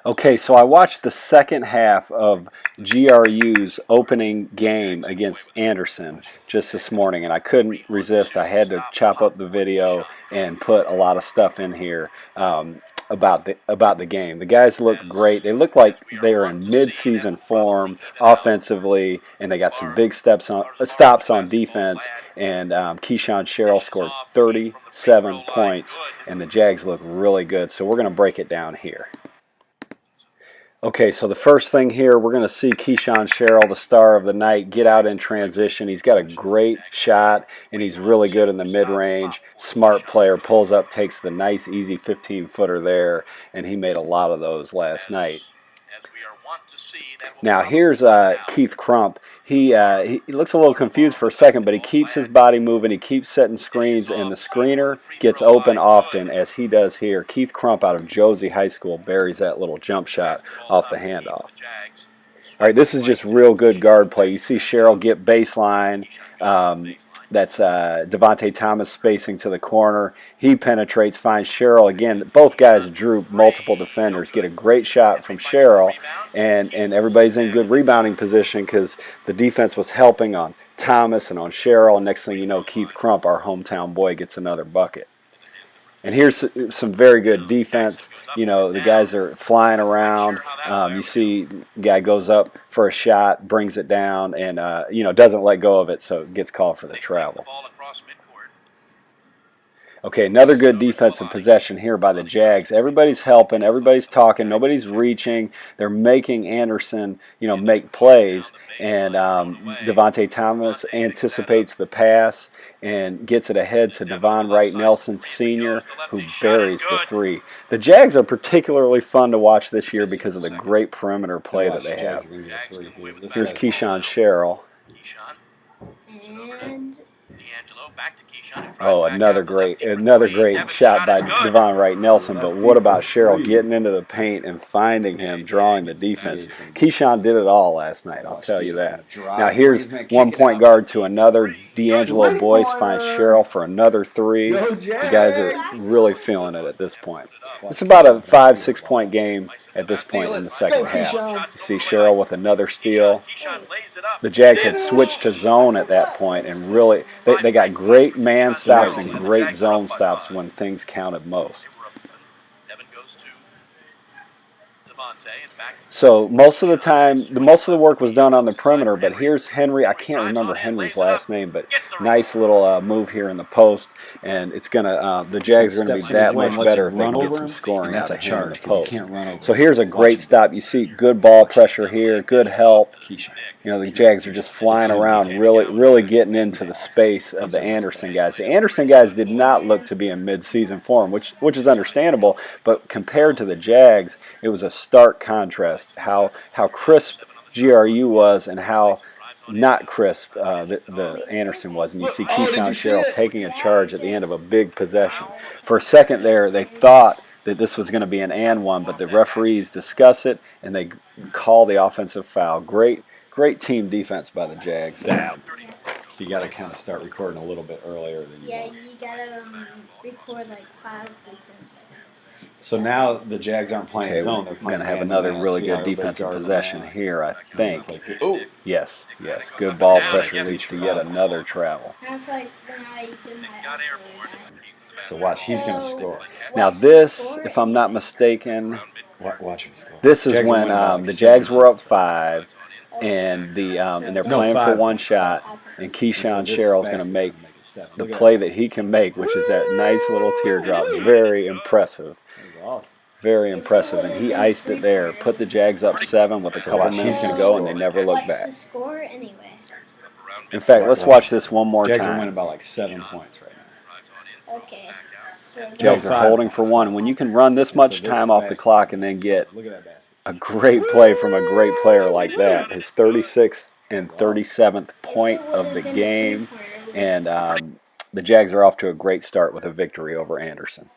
Okay, so I watched the second half of GRU's opening game against Anderson just this morning, and I couldn't resist. I had to chop up the video and put a lot of stuff in here about the game. The guys look great. They look like they are in mid-season form offensively, and they got some big stops on defense. And Keyshawn Sherrill scored 37 points, and the Jags look really good. So we're going to break it down here. Okay, so the first thing here, we're going to see Keyshawn Sherrill, the star of the night, get out in transition. He's got a great shot, and he's really good in the mid-range. Smart player, pulls up, takes the nice, easy 15-footer there, and he made a lot of those last night. Now here's Keith Crump. He looks a little confused for a second, but he keeps his body moving. He keeps setting screens, and the screener gets open often, as he does here. Keith Crump out of Josie High School buries that little jump shot off the handoff. All right, this is just real good guard play. You see Sherrill get baseline. That's Devontae Thomas spacing to the corner. He penetrates, finds Sherrill. Again, both guys drew multiple defenders. Get a great shot from Sherrill, and everybody's in good rebounding position because the defense was helping on Thomas and on Sherrill. Next thing you know, Keith Crump, our hometown boy, gets another bucket. And here's some very good defense. You know, the guys are flying around. You see the guy goes up for a shot, brings it down, and, you know, doesn't let go of it, so it gets called for the travel. Okay, another good defensive possession here by the Jags. Everybody's helping, everybody's talking, nobody's reaching. They're making Anderson, you know, make plays. And Devontae Thomas anticipates the pass and gets it ahead to Devon Wright Nelson Sr., who buries the three. The Jags are particularly fun to watch this year because of the great perimeter play that they have. Here's Keyshawn Sherrill. Oh, another great shot by Devon Wright Nelson. But what about Sherrill getting into the paint and finding him, drawing the defense? Keyshawn did it all last night, I'll tell you that. Now here's one point guard to another. D'Angelo Boyce finds Sherrill for another three. The guys are really feeling it at this point. It's about a 5-6 point game at this point in the second half. You see Sherrill with another steal. The Jags had switched to zone at that point, and really they got great man stops and great zone stops when things counted most. So most of the time, most of the work was done on the perimeter, but here's Henry. I can't remember Henry's last name, but nice little move here in the post, and it's gonna the Jags are going to be that much better if they can get some scoring out of him in the post. So here's a great stop. You see good ball pressure here, good help. You know, the Jags are just flying around, really getting into the space of the Anderson guys. The Anderson guys did not look to be in mid-season form, which is understandable, but compared to the Jags, it was a stark contrast how crisp GRU was and how not crisp the Anderson was. And you see Keyshawn Sherrill taking a charge at the end of a big possession. For a second there, they thought that this was going to be an and one, but the referees discuss it and they call the offensive foul. Great team defense by the Jags. So you got to kind of start recording a little bit earlier than you want. You got to record like 5 to 10 seconds. So now the Jags aren't playing zone. They're going to have another really good defensive possession here, I think. Yes. Good ball pressure leads to yet another travel. So watch, he's going to score. Now this, if I'm not mistaken, watch him score. This is when the Jags were up 5, and they're playing for one shot, and Keyshawn Sherrill's going to make the play that he can make, which is that nice little teardrop. Very impressive. Very impressive, and he iced it there. Put the Jags up 7 with a couple minutes to go, and they never looked back. In fact, let's watch this one more time. Jags are winning by like 7 points right now. Okay. Jags are holding for 1. When you can run this much time off the clock and then get a great play from a great player like that, his 36th and 37th point of the game, and the Jags are off to a great start with a victory over Anderson.